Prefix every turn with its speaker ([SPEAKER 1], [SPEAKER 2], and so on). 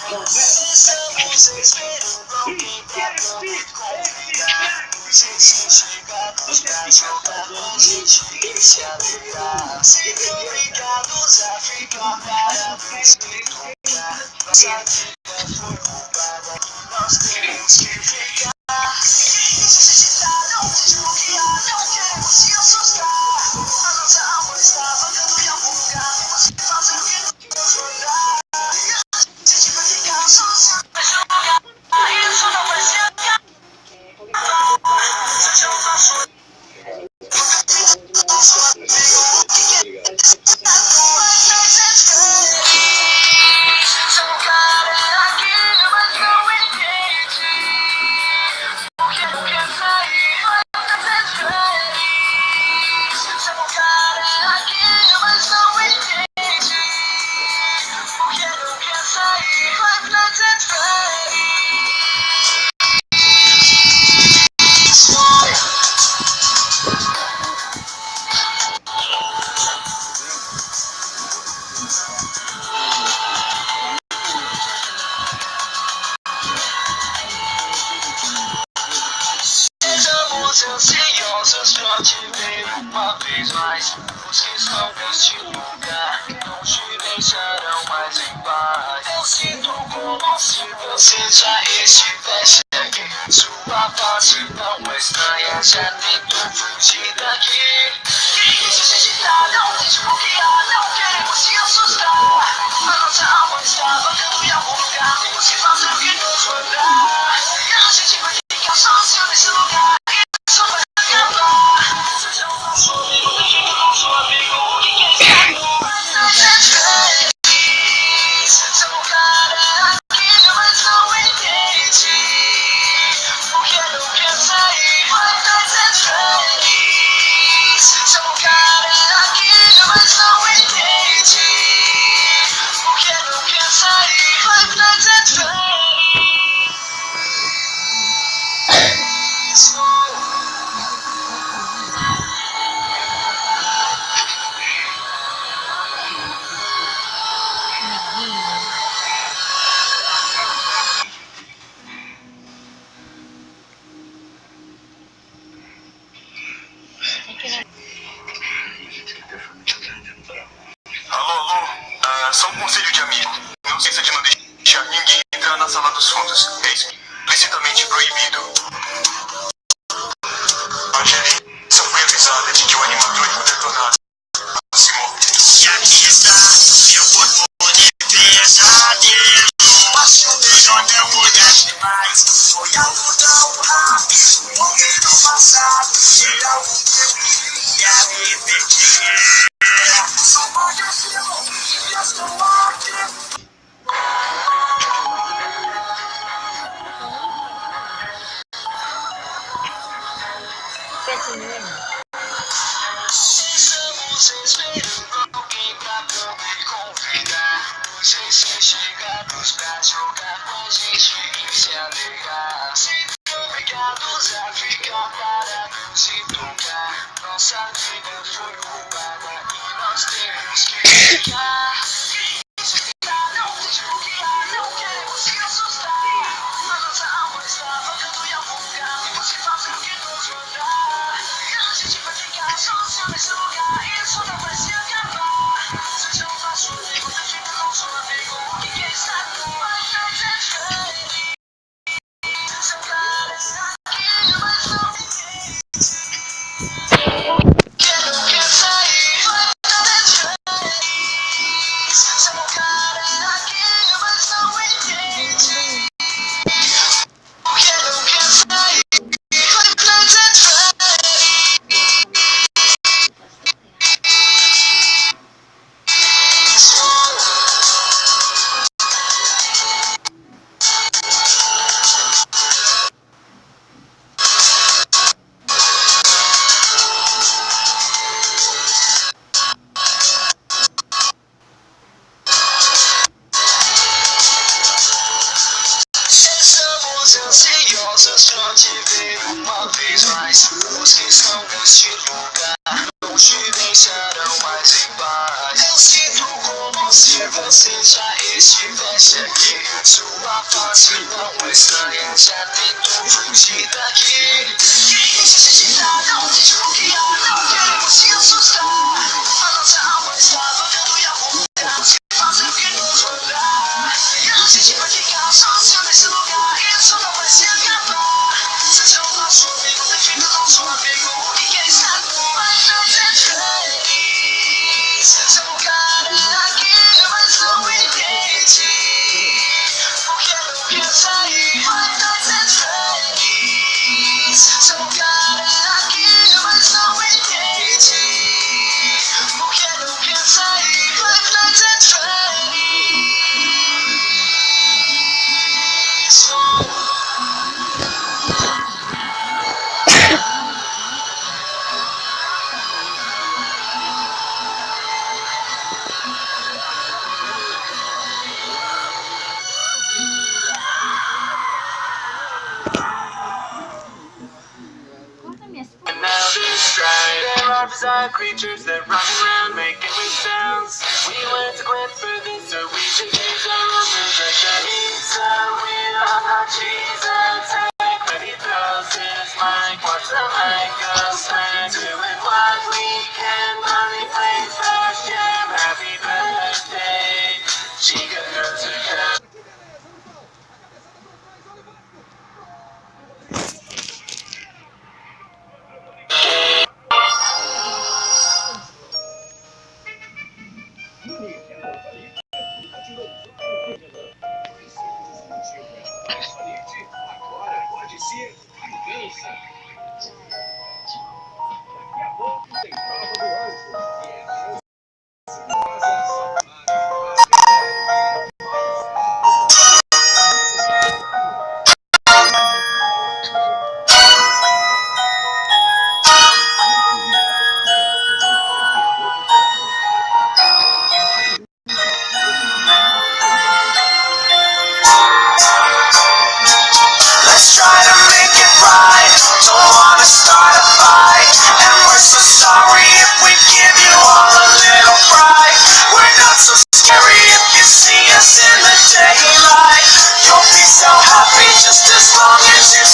[SPEAKER 1] Estamos esperando alguém pra poder convidar. Gente chegados pra jogar com gente e se alegrar. Sempre obrigados a ficar parados e tocar. Nossa vida foi roubada, nós temos que ficar. Necessitaram desbloquear, não queremos se assustar. A nossa alma está vagando em algum lugar. Você faz o que nos mandar. A gente vai ficar sozinho nesse lugar. Isso não vai ser acabado. Seja o nosso seu cara é aqui, mas não entende. Porque não quer sair, mas não prefere. Seu cara é aqui, mas não entende. Porque não quer sair, mas não prefere. Estamos ansiosos pra te ver uma vez mais. Os que estão neste lugar não te deixarão mais em paz. Eu sinto como se você já estivesse aqui. Sua face não estranha, já tentou fugir daqui. Necessitaram desbloquear, não queremos se assustar. A nossa alma está vagando em algum lugar. Temos que fazer o que nos mandar. E a gente vai ficar sozinho nesse lugar. Isso vai acabar. Seja o nosso amigo, deixa o nosso amigo. O que quer estar seu cara é aqui, mas não entende. Porque não quer sair, mas não é feliz. Seu cara é aqui, mas não entende. Porque não quer sair, mas não é feliz. Alô, só um conselho de amigo. Não esqueça de não deixar ninguém entrar na sala dos fundos. É explicitamente proibido. Angeli, só fui avisada de que o animatrônico detonado. Próximo. E aqui está meu corpo de pesadelo. Acho melhor não olhar demais. Foi algo tão rápido. Ontem no passado. E algo que eu queria repetir. Só pode ser eu estou aqui. Estamos esperando alguém pra poder convidar. Vocês chegados pra jogar com a gente e se alegrar. Sempre obrigados a ficar parados e tocar. Nossa vida foi roubada e nós temos que ficar. Não desbloquear, não queremos se assustar. A nossa alma está vagando em algum lugar. Temos que fazer o que nos mandar. E a gente vai ficar sozinho nesse lugar. Isso não vai se acabar. Seja o nosso amigo, deixa o nosso amigo. O que quer estar mas não é feliz. Seu cara é aqui, mas não entende. Que não quer sair, mas não é feliz. Seu cara é aqui, mas não entende. Porque não quer sair, mas não é feliz. Estamos ansiosos pra te ver uma vez mais. Os que estão neste lugar não te deixarão mais em paz. Eu sinto como se você já estivesse aqui, sua face não estranha, já tentou fugir daqui. Não deixe bloquear, não queremos te assustar. A nossa alma está vagando e a vontade se fazer o que nos rodar. A gente vai ficar sozinho nesse lugar, isso não vai se acabar. Seja o nosso amigo, defenda o nosso amigo, e quem sabe vai não ser feliz. Seu lugar é aqui, mas não entende, porque não quer sair, vai não ser feliz. Seu lugar é aqui, mas não entende, porque não quer sair, vai não ser feliz. There are bizarre creatures that run around making weird sounds. We went to quit for this so we should use our rumors like the pizza. We're on Jesus. When he throws his mic, watch the mic go smack. Doing what we can, money plays first jam. Happy birthday, Chica goes to come.
[SPEAKER 2] Agora pode ser vingança. Daqui a pouco tem prova do anjo, que é a chance
[SPEAKER 1] Let's try to make it right. Don't wanna start a fight, and we're so sorry if we give you all a little fright. We're not so scary if you see us in the daylight. You'll be so happy just as long as you